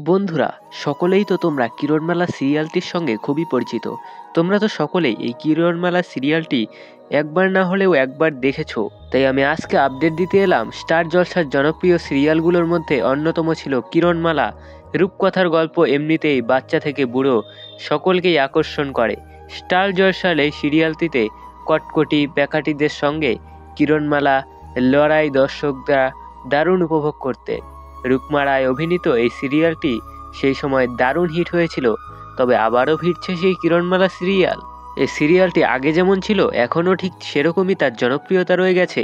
বন্ধুরা, সকলেই তো তোমরা কিরণমালা সিরিয়ালটির সঙ্গে খুবই পরিচিত। তোমরা তো সকলেই এই কিরণমালা সিরিয়ালটি একবার না হলেও একবার দেখেছো। তাই আমি আজকে আপডেট দিতে এলাম। স্টার জলসার জনপ্রিয় সিরিয়ালগুলোর মধ্যে অন্যতম ছিল কিরণমালা। রূপকথার গল্প এমনিতেই বাচ্চা থেকে বুড়ো সকলকেই আকর্ষণ করে। স্টার জলসার এই সিরিয়ালটিতে কটকটি প্যাকাটিদের সঙ্গে কিরণমালা লড়াই দর্শকরা দারুণ উপভোগ করতে। রুকমা রায় অভিনীত এই সিরিয়ালটি সেই সময় দারুণ হিট হয়েছিল। তবে আবারও ফিরছে সেই কিরণমালা সিরিয়াল। এই সিরিয়ালটি আগে যেমন ছিল এখনও ঠিক সেরকমই তার জনপ্রিয়তা রয়ে গেছে।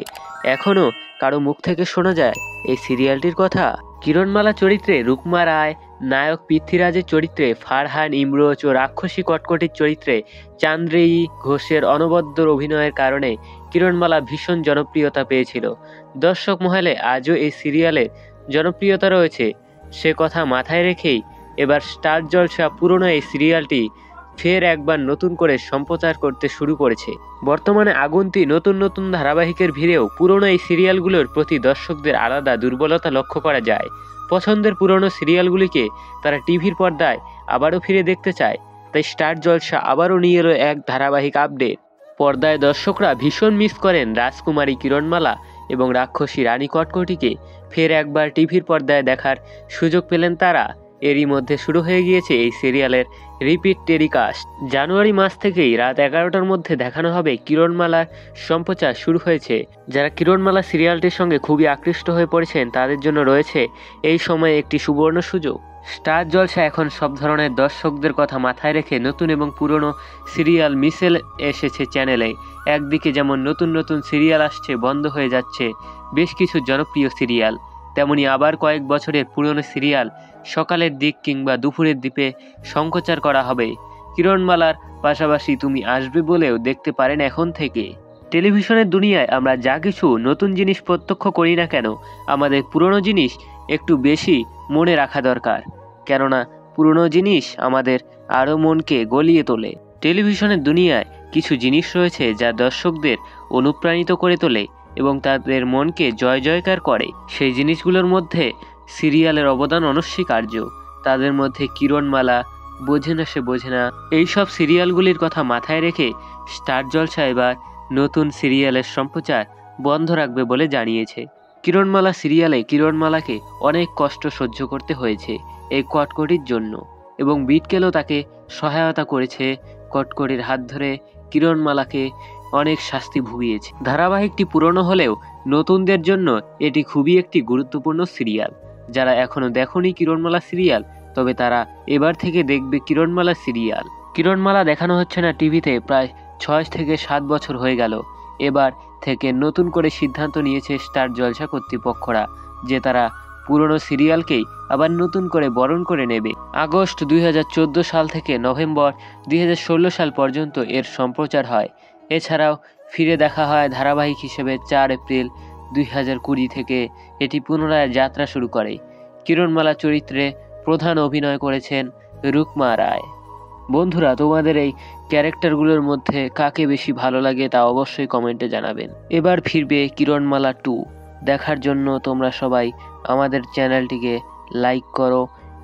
এখনও কারো মুখ থেকে শোনা যায় এই সিরিয়ালটির কথা। কিরণমালা চরিত্রে রুকমা রায়, নায়ক পৃথ্বীরাজের চরিত্রে ফারহান ইমরোজ ও রাক্ষসী কটকটির চরিত্রে চান্দ্রেয়ী ঘোষের অনবদ্য অভিনয়ের কারণে কিরণমালা ভীষণ জনপ্রিয়তা পেয়েছিল। দর্শক মহলে আজও এই সিরিয়ালের জনপ্রিয়তা রয়েছে। সে কথা মাথায় রেখেই এবার স্টার জলসা পুরনো এই সিরিয়ালটি ফের একবার নতুন করে সম্প্রচার করতে শুরু করেছে। বর্তমানে আগন্তুক নতুন নতুন ধারাবাহিকের ভিড়েও পুরনো এই সিরিয়ালগুলোর প্রতি দর্শকদের আলাদা দুর্বলতা লক্ষ্য করা যায়। পছন্দের পুরনো সিরিয়ালগুলিকে তারা টিভির পর্দায় আবারও ফিরে দেখতে চায়। তাই স্টার জলসা আবারও নিয়ে এলো এক ধারাবাহিক আপডেট। পর্দায় দর্শকরা ভীষণ মিস করেন রাজকুমারী কিরণমালা এবং রাক্ষসী রানী কটকটিকে। ফের একবার টিভির পর্দায় দেখার সুযোগ পেলেন তারা। এরই মধ্যে শুরু হয়ে গিয়েছে এই সিরিয়ালের রিপিট টেলিকাস্ট। জানুয়ারি মাস থেকেই রাত 11টার মধ্যে দেখানো হবে। কিরণমালার সম্প্রচার শুরু হয়েছে। যারা কিরণমালা সিরিয়ালটির সঙ্গে খুবই আকৃষ্ট হয়ে পড়েছেন তাদের জন্য রয়েছে এই সময়ে একটি সুবর্ণ সুযোগ। স্টার জলসা এখন সব ধরনের দর্শকদের কথা মাথায় রেখে নতুন এবং পুরনো সিরিয়াল মিশেল এসেছে চ্যানেলে। একদিকে যেমন নতুন নতুন সিরিয়াল আসছে, বন্ধ হয়ে যাচ্ছে বেশ কিছু জনপ্রিয় সিরিয়াল, তেমনি আবার কয়েক বছরের পুরনো সিরিয়াল সকালের দিক কিংবা দুপুরের দিকে সম্প্রচার করা হবে। কিরণমালার পাশাপাশি তুমি আসবে বলেও দেখতে পারেন এখন থেকে। টেলিভিশনের দুনিয়ায় আমরা যা কিছু নতুন জিনিস প্রত্যক্ষ করি না কেন, আমাদের পুরনো জিনিস একটু বেশি মনে রাখা দরকার। কেননা পুরনো জিনিস আমাদের আরও মনকে গলিয়ে তোলে। টেলিভিশনের দুনিয়ায় কিছু জিনিস রয়েছে যা দর্শকদের অনুপ্রাণিত করে তোলে এবং তাদের মনকে জয় জয়কার করে। সেই জিনিসগুলোর মধ্যে সিরিয়ালের অবদান অনস্বীকার্য। তাদের মধ্যে কিরণমালা, বোঝে না সে বোঝে না, এইসব সিরিয়ালগুলির কথা মাথায় রেখে স্টার জলসা এবার নতুন সিরিয়ালের সম্প্রচার বন্ধ রাখবে বলে জানিয়েছে। কিরণমালা সিরিয়ালে কিরণমালাকে অনেক কষ্ট সহ্য করতে হয়েছে এই কটকটির জন্য, এবং বিটকেলও তাকে সহায়তা করেছে। কটকটির হাত ধরে কিরণমালাকে অনেক শাস্তি ভুগিয়েছে। ধারাবাহিকটি পুরনো হলেও নতুনদের জন্য এটি খুবই একটি গুরুত্বপূর্ণ সিরিয়াল। যারা এখনো দেখোনি কিরণমালা সিরিয়াল, তবে তারা এবার থেকে দেখবে কিরণমালা সিরিয়াল। কিরণমালা দেখানো হচ্ছে না টিভিতে প্রায় 6 থেকে 7 বছর হয়ে গেল। এবার থেকে নতুন করে সিদ্ধান্ত নিয়েছে স্টার জলসা কর্তৃপক্ষরা যে তারা পুরনো সিরিয়ালকেই আবার নতুন করে বরণ করে নেবে। আগস্ট 2014 সাল থেকে নভেম্বর 2016 সাল পর্যন্ত এর সম্প্রচার হয়। এছাড়াও ফিরে দেখা হয় ধারাবাহিক হিসেবে 4 এপ্রিল 2020 থেকে এটি পুনরায় যাত্রা শুরু করে। কিরণমালা চরিত্রে প্রধান অভিনয় করেছেন রুকমা রায়। বন্ধুরা, তোমাদের এই ক্যারেক্টারগুলোর মধ্যে কাকে বেশি ভালো লাগে তা অবশ্যই কমেন্টে জানাবেন। এবার ফিরবে কিরণমালা 2 দেখার জন্য তোমরা সবাই আমাদের চ্যানেলটিকে লাইক করো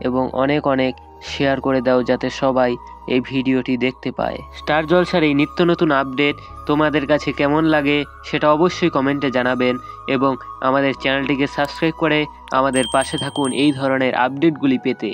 এবং অনেক অনেক শেয়ার করে দাও যাতে সবাই এই ভিডিওটি দেখতে পায়। স্টার জলসার এই নিত্য নতুন আপডেট তোমাদের কাছে কেমন লাগে সেটা অবশ্যই কমেন্টে জানাবেন এবং আমাদের চ্যানেলটিকে সাবস্ক্রাইব করে আমাদের পাশে থাকুন এই ধরনের আপডেটগুলি পেতে।